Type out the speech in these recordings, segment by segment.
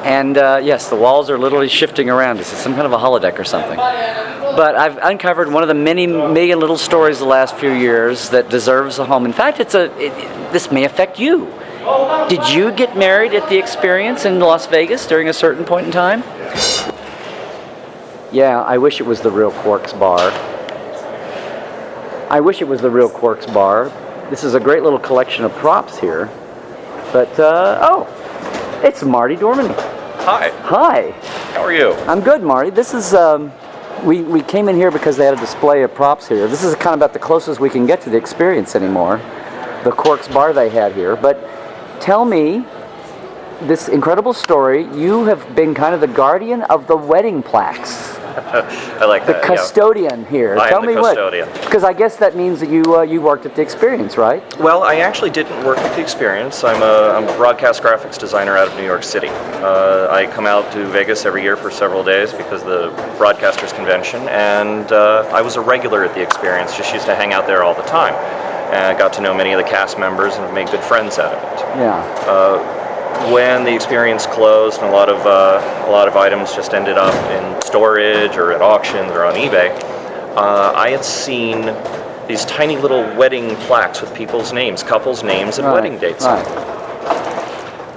And yes, the walls are literally shifting around us. It's some kind of a holodeck or something. But I've uncovered one of the many million little stories the last few years that deserves a home. In fact, this may affect you. Did you get married at the experience in Las Vegas during a certain point in time? Yeah, I wish it was the real Quarks Bar. I wish it was the real Quarks Bar. This is a great little collection of props here. But, oh, it's Marty Dorman. Hi. Hi. How are you? I'm good, Marty. This is, we came in here because they had a display of props here. This is kind of about the closest we can get to the experience anymore. The Quarks Bar they had here. But tell me this incredible story. You have been kind of the guardian of the wedding plaques. I like that. The custodian here. Tell me what. Because I guess that means that you worked at the experience, right? Well, I actually didn't work at the experience. I'm a broadcast graphics designer out of New York City. I come out to Vegas every year for several days because of the Broadcasters Convention, and I was a regular at the experience. Just used to hang out there all the time, and I got to know many of the cast members and made good friends out of it. Yeah. When the experience closed and a lot of items just ended up in storage or at auctions or on eBay, I had seen these tiny little wedding plaques with people's names, couples' names, and wedding dates on them.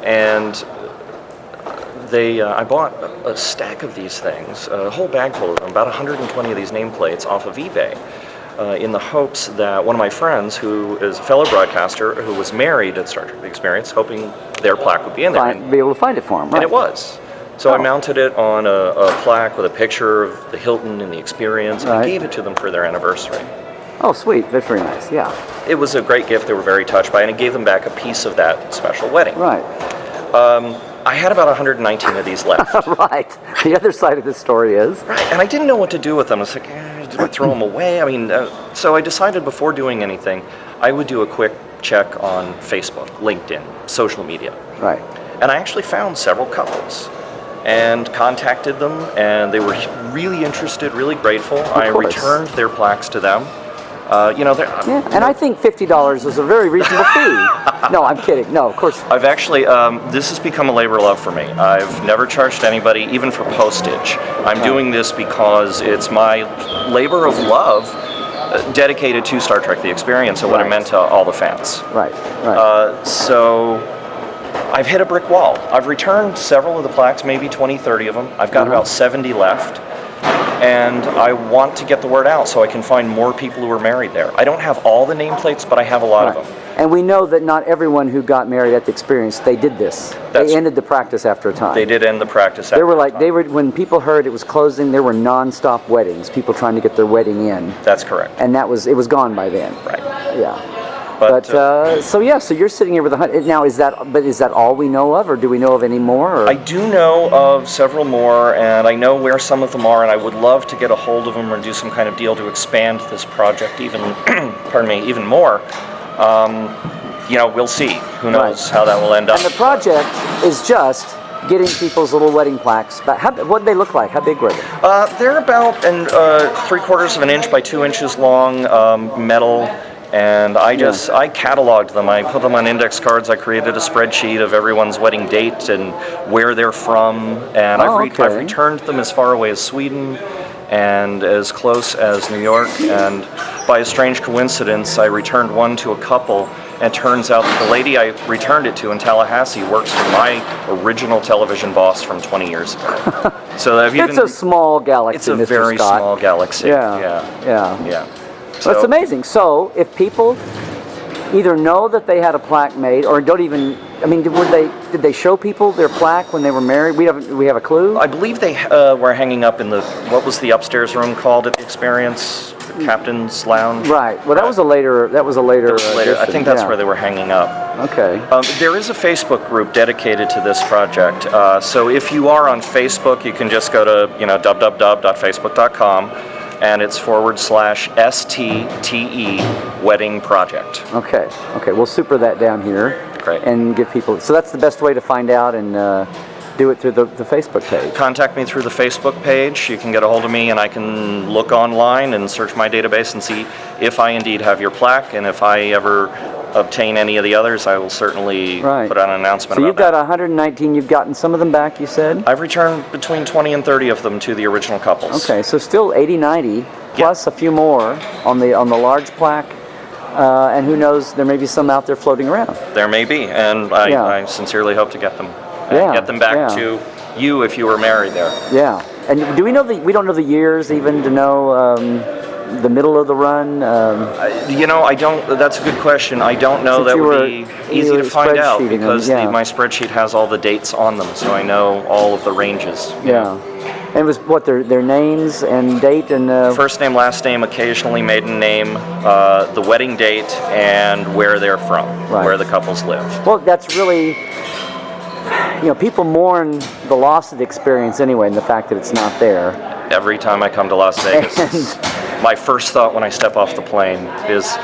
And I bought a stack of these things, a whole bag full of them, about 120 of these nameplates off of eBay. In the hopes that one of my friends, who is a fellow broadcaster who was married at Star Trek The Experience, hoping their plaque would be in there. Be able to find it for him, right? And it was. So I mounted it on a plaque with a picture of the Hilton and the Experience, and I gave it to them for their anniversary. Oh, sweet. That's very nice, yeah. It was a great gift. They were very touched by it, and I gave them back a piece of that special wedding. Right. I had about 119 of these left. Right. The other side of the story is? Right, and I didn't know what to do with them. I was like, do I throw them away? I mean, so I decided before doing anything, I would do a quick check on Facebook, LinkedIn, social media. Right. And I actually found several couples and contacted them, and they were really interested, really grateful. I returned their plaques to them. And I think $50 is a very reasonable fee. No, I'm kidding. No, of course. I've actually, this has become a labor of love for me. I've never charged anybody, even for postage. I'm doing this because it's my labor of love dedicated to Star Trek The Experience and what it meant to all the fans. Right, right. So I've hit a brick wall. I've returned several of the plaques, maybe 20, 30 of them. I've got about 70 left. And I want to get the word out so I can find more people who are married there. I don't have all the nameplates, but I have a lot of them. And we know that not everyone who got married at the experience, they did this. They ended the practice after a time. They did end the practice after a time. When people heard it was closing, there were non-stop weddings, people trying to get their wedding in. That's correct. And it was gone by then. Right. Yeah. So you're sitting here with 100. Now, is that all we know of, or do we know of any more? Or? I do know of several more, and I know where some of them are, and I would love to get a hold of them or do some kind of deal to expand this project even, even more. We'll see. Who knows how that will end up. And the project is just getting people's little wedding plaques. What did they look like? How big were they? They're about 3/4 of an inch by 2 inches long, metal. And I cataloged them. I put them on index cards. I created a spreadsheet of everyone's wedding date and where they're from. And I've returned them as far away as Sweden and as close as New York. And by a strange coincidence, I returned one to a couple. And it turns out that the lady I returned it to in Tallahassee works for my original television boss from 20 years ago. So it's a small galaxy, It's a Mr. very Scott. small galaxy. Yeah. So it's amazing. So if people either know that they had a plaque made, or don't even, did they show people their plaque when they were married? We have a clue? I believe they were hanging up in what was the upstairs room called at the experience? The Captain's Lounge? Right. Well, that was a later I think that's where they were hanging up. Okay. There is a Facebook group dedicated to this project. So if you are on Facebook, you can just go to, www.facebook.com. And it's /STTE Wedding Project. Okay, we'll super that down here. Great. And give people, so that's the best way to find out and do it through the Facebook page. Contact me through the Facebook page. You can get a hold of me, and I can look online and search my database and see if I indeed have your plaque, and if I ever obtain any of the others, I will certainly put out an announcement So about you've got 119. You've gotten some of them back, you said? I've returned between 20 and 30 of them to the original couples. Okay, so still 80, 90, plus a few more on the large plaque. And who knows, there may be some out there floating around. There may be, and I sincerely hope to get them. And get them back to you if you were married there. Yeah. And do we know we don't know the years even to know the middle of the run? You know, I don't. That's a good question. I don't know. That would be easy to find out because my spreadsheet has all the dates on them, so I know all of the ranges. Yeah. And it was what their names and date and first name, last name, occasionally maiden name, the wedding date, and where they're from, where the couples live. Well, that's really, people mourn the loss of the experience anyway, and the fact that it's not there. Every time I come to Las Vegas, my first thought when I step off the plane is,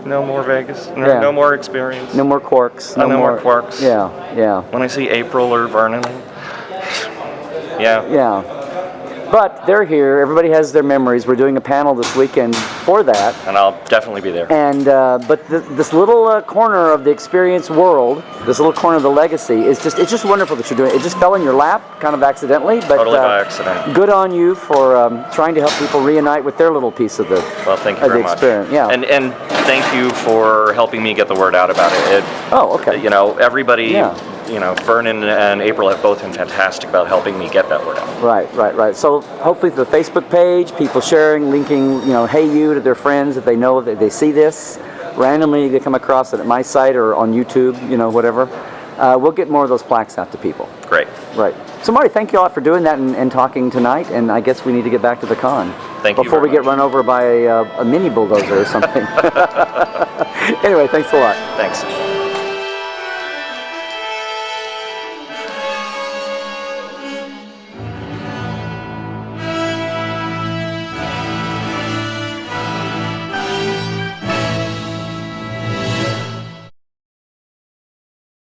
no more Vegas, no more experience. No more Quarks. No more Quarks. Yeah. When I see April or Vernon, Yeah. But they're here. Everybody has their memories. We're doing a panel this weekend for that. And I'll definitely be there. And but this little corner of the experience world, this little corner of the legacy, it's just wonderful that you're doing it. It just fell in your lap, kind of accidentally, but totally by accident. Good on you for trying to help people reunite with their little piece of the thank you very much. Experience. Yeah. And thank you for helping me get the word out about it. Okay. Everybody. Yeah. Vernon and April have both been fantastic about helping me get that word out. Right. So hopefully the Facebook page, people sharing, linking, hey you to their friends if they know that they see this. Randomly they come across it at my site or on YouTube, whatever. We'll get more of those plaques out to people. Great. Right. So Marty, thank you a lot for doing that and talking tonight. And I guess we need to get back to the con. Thank you. Before we get run over by a mini bulldozer or something. Anyway, thanks a lot. Thanks.